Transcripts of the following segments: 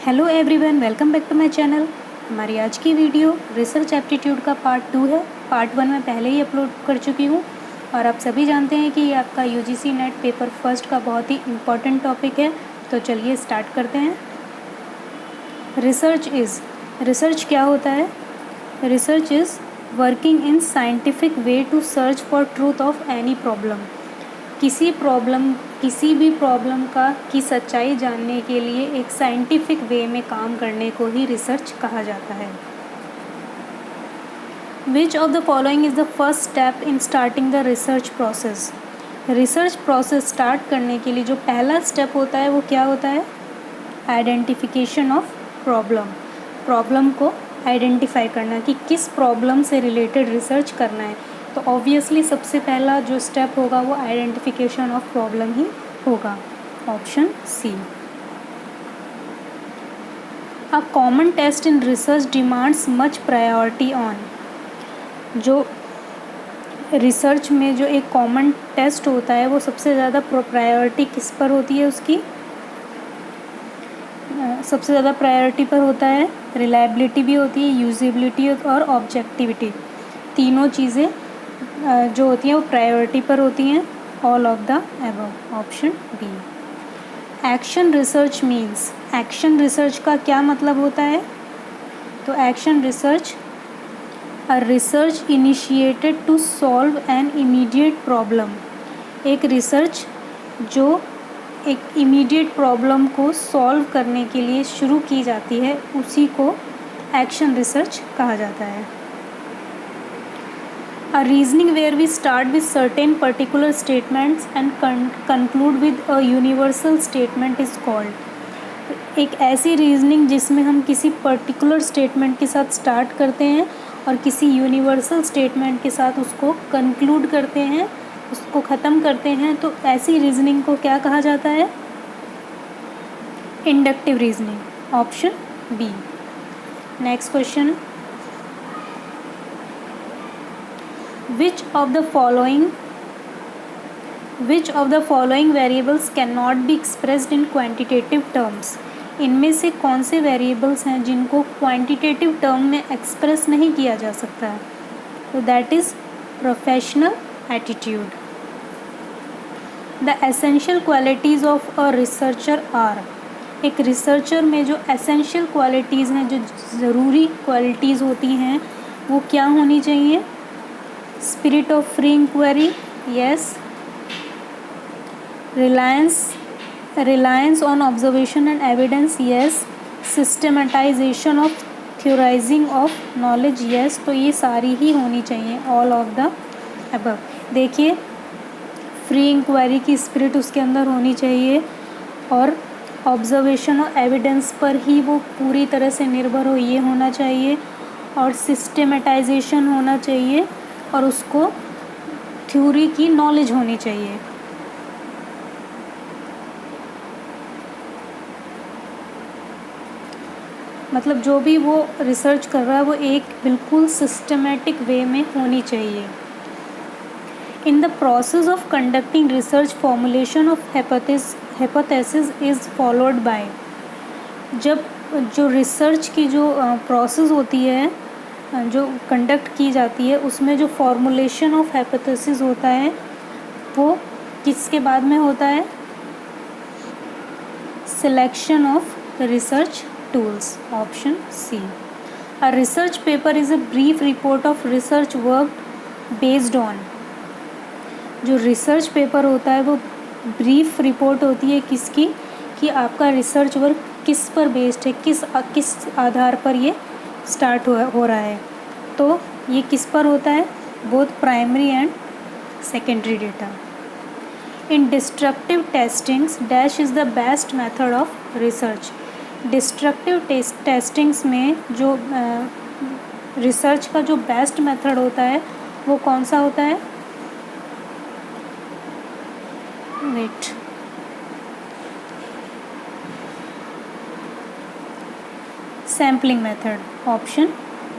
Hello everyone, welcome back to my channel. हमारी आज की वीडियो रिसर्च एप्टीट्यूड का पार्ट 2 है। पार्ट 1 में पहले ही अपलोड कर चुकी हूँ और आप सभी जानते हैं कि ये आपका यूजीसी नेट पेपर फर्स्ट का बहुत ही इम्पॉर्टेंट टॉपिक है। तो चलिए स्टार्ट करते हैं। रिसर्च क्या होता है? Research is working in scientific way to search for truth of any problem. किसी भी प्रॉब्लम की सच्चाई जानने के लिए एक साइंटिफिक वे में काम करने को ही रिसर्च कहा जाता है। विच of the following is the first step in starting the research process? Research process start करने के लिए जो पहला स्टेप होता है वो क्या होता है? आइडेंटिफिकेशन ऑफ प्रॉब्लम को आइडेंटिफाई करना कि किस प्रॉब्लम से रिलेटेड रिसर्च करना है। तो ऑब्वियसली सबसे पहला जो स्टेप होगा वो आइडेंटिफिकेशन ऑफ प्रॉब्लम ही होगा। Option C. A common test in research demands much priority on. जो रिसर्च में जो एक कॉमन टेस्ट होता है वो सबसे ज़्यादा प्रायोरिटी किस पर होती है? उसकी सबसे ज़्यादा प्रायोरिटी पर होता है रिलायबिलिटी भी होती है, यूजेबिलिटी और ऑब्जेक्टिविटी। तीनों चीज़ें जो होती हैं वो प्रायोरिटी पर होती हैं। All of the above. Option B. Action research means, action research का क्या मतलब होता है? तो action research a research initiated to solve an immediate problem. एक रिसर्च जो एक इमीडिएट प्रॉब्लम को सॉल्व करने के लिए शुरू की जाती है उसी को एक्शन रिसर्च कहा जाता है। A reasoning where we start with certain particular statements and conclude with a universal statement is called। एक ऐसी रीजनिंग जिसमें हम किसी पर्टिकुलर स्टेटमेंट के साथ स्टार्ट करते हैं और किसी यूनिवर्सल स्टेटमेंट के साथ उसको कंक्लूड करते हैं, उसको ख़त्म करते हैं, तो ऐसी रीजनिंग को क्या कहा जाता है? Inductive reasoning. Option B. Next question. Which of the following variables cannot be expressed in quantitative terms? इनमें से कौन से वेरिएबल्स हैं जिनको क्वांटिटेटिव टर्म में एक्सप्रेस नहीं किया जा सकता है? तो that is professional attitude. The essential qualities of a researcher are. एक रिसर्चर में जो एसेंशियल क्वालिटीज़ हैं, जो ज़रूरी क्वालिटीज़ होती हैं, वो क्या होनी चाहिए? Spirit of free inquiry, yes. Reliance on observation and evidence, yes. Systematization of theorizing of knowledge, yes. तो ये सारी ही होनी चाहिए, all of the above। देखिए, फ्री इंक्वायरी की स्पिरिट उसके अंदर होनी चाहिए और ऑब्जर्वेशन और एविडेंस पर ही वो पूरी तरह से निर्भर हो, ये होना चाहिए। और सिस्टमेटाइजेशन होना चाहिए और उसको थ्योरी की नॉलेज होनी चाहिए। मतलब जो भी वो रिसर्च कर रहा है वो एक बिल्कुल सिस्टमेटिक वे में होनी चाहिए। In the process of conducting research formulation of hypothesis is followed by. जब जो रिसर्च की जो प्रोसेस होती है, जो कंडक्ट की जाती है, उसमें जो फॉर्मुलेशन ऑफ हाइपोथेसिस होता है वो किसके बाद में होता है? Selection of research tools. Option C. A research paper is a brief report of research work based on. जो रिसर्च पेपर होता है वो ब्रीफ रिपोर्ट होती है किसकी? कि आपका रिसर्च वर्क किस पर बेस्ड है, किस आधार पर ये स्टार्ट हो रहा है। तो ये किस पर होता है? Both primary and secondary data. In destructive testings dash is the best method of research. Destructive testings में जो रिसर्च का जो बेस्ट मेथड होता है वो कौन सा होता है? Wait, sampling method. Option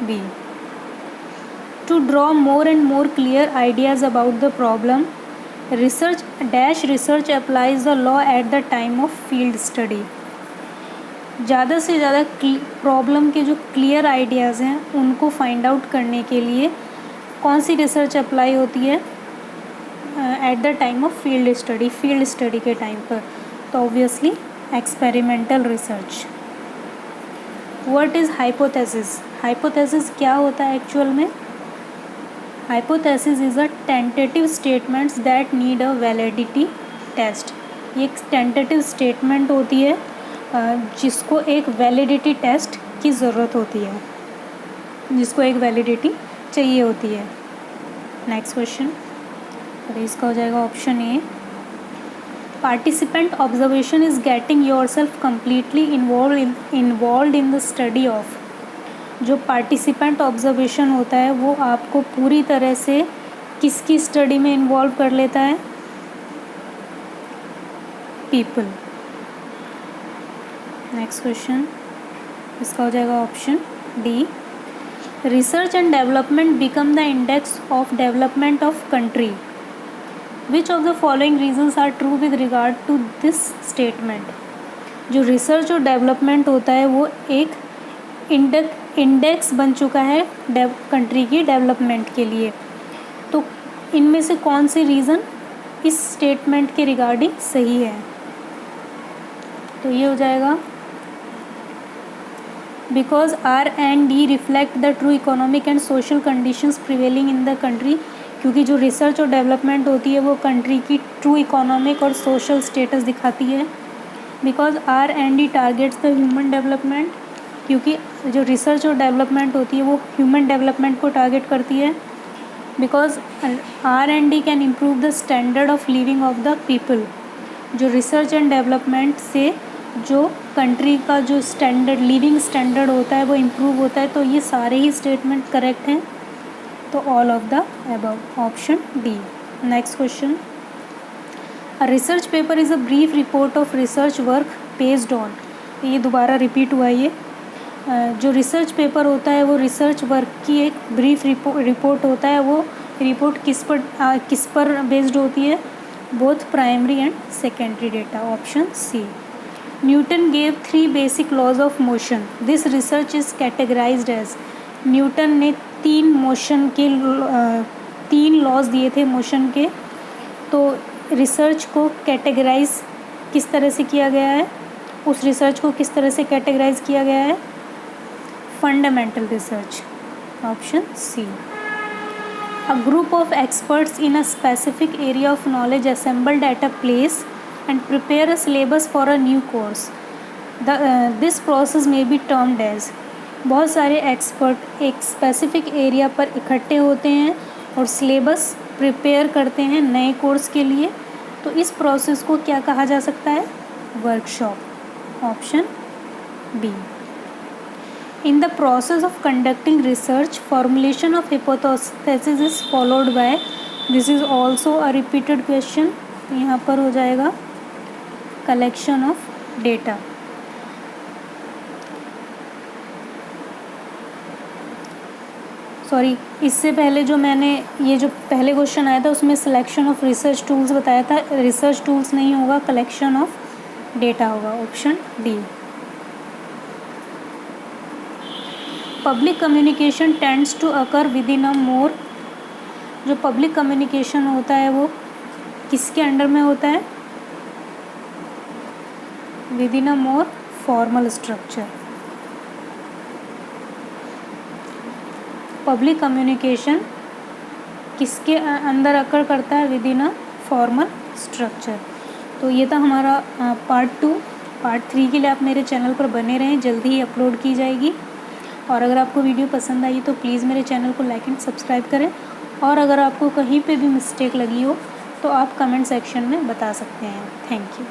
B. To draw more and more clear ideas about the problem, research applies the law at the time of field study। ज़्यादा से ज़्यादा प्रॉब्लम के जो क्लियर आइडियाज़ हैं उनको फाइंड आउट करने के लिए कौन सी रिसर्च अप्लाई होती है at the time of field study के टाइम पर? तो obviously experimental research. What is hypothesis? Hypothesis क्या होता है एक्चुअल में? Hypothesis is a tentative statements that need a validity test. ये एक टेंटेटिव स्टेटमेंट होती है जिसको एक वैलिडिटी टेस्ट की ज़रूरत होती है, जिसको एक वैलिडिटी चाहिए होती है। नेक्स्ट क्वेश्चन, और इसका हो जाएगा option A. Participant observation is getting your self completely involve in the study of. जो पार्टिसिपेंट ऑब्जर्वेशन होता है वो आपको पूरी तरह से किसकी स्टडी में इन्वॉल्व कर लेता है? पीपल। नेक्स्ट क्वेश्चन, इसका हो जाएगा option D. Research and development become the index of development of country. Which of the following reasons are true with regard to this statement? जो रिसर्च और डेवलपमेंट होता है वो एक इंडेक्स बन चुका है कंट्री की डेवलपमेंट के लिए। तो इनमें से कौन सी रीज़न इस स्टेटमेंट के रिगार्डिंग सही है? तो ये हो जाएगा because R&D reflect the true economic and social conditions prevailing in the country. क्योंकि जो रिसर्च और डेवलपमेंट होती है वो कंट्री की ट्रू इकोनॉमिक और सोशल स्टेटस दिखाती है। Because R&D targets the human development. क्योंकि जो रिसर्च और डेवलपमेंट होती है वो ह्यूमन डेवलपमेंट को टारगेट करती है। Because R&D can improve the standard of living of the people. जो रिसर्च एंड डेवलपमेंट से जो कंट्री का जो स्टैंडर्ड लिविंग स्टैंडर्ड होता है वो इम्प्रूव होता है। तो ये सारे ही स्टेटमेंट करेक्ट हैं। तो all of the above, option D. Next question, a research paper is a brief report of research work based on. ये दोबारा रिपीट हुआ है। ये जो रिसर्च पेपर होता है वो रिसर्च वर्क की एक ब्रीफ रिपोर्ट होता है। वो रिपोर्ट किस पर बेस्ड होती है? Both primary and secondary data, option C. Newton gave 3 basic laws of motion. This research is categorised as. Newton ने 3 लॉज दिए थे मोशन के। तो रिसर्च को कैटेगराइज किस तरह से किया गया है? उस रिसर्च को किस तरह से कैटेगराइज किया गया है? Fundamental research, option C. A group of experts in a specific area of knowledge assembled at a place and prepare a syllabus for a new course. This process may be termed as। बहुत सारे expert एक specific area पर इकट्ठे होते हैं और syllabus prepare करते हैं नए कोर्स के लिए। तो इस प्रोसेस को क्या कहा जा सकता है? Workshop, option B. In the process of conducting research, formulation of hypothesis is followed by। This is also a repeated question। यहाँ पर हो जाएगा collection of data। सॉरी, इससे पहले जो मैंने ये जो पहले क्वेश्चन आया था उसमें सिलेक्शन ऑफ रिसर्च टूल्स बताया था। रिसर्च टूल्स नहीं होगा, कलेक्शन ऑफ डेटा होगा, option D. Public communication tends to occur within a more. जो पब्लिक कम्युनिकेशन होता है वो किसके अंडर में होता है? With in a more formal structure. Public communication किसके अंदर अकर करता है? With in a formal structure. तो ये था हमारा पार्ट 2। पार्ट 3 के लिए आप मेरे चैनल पर बने रहें, जल्दी ही अपलोड की जाएगी। और अगर आपको वीडियो पसंद आई तो प्लीज़ मेरे चैनल को लाइक एंड सब्सक्राइब करें। और अगर आपको कहीं पे भी मिस्टेक लगी हो तो आप कमेंट सेक्शन में बता सकते हैं। Thank you.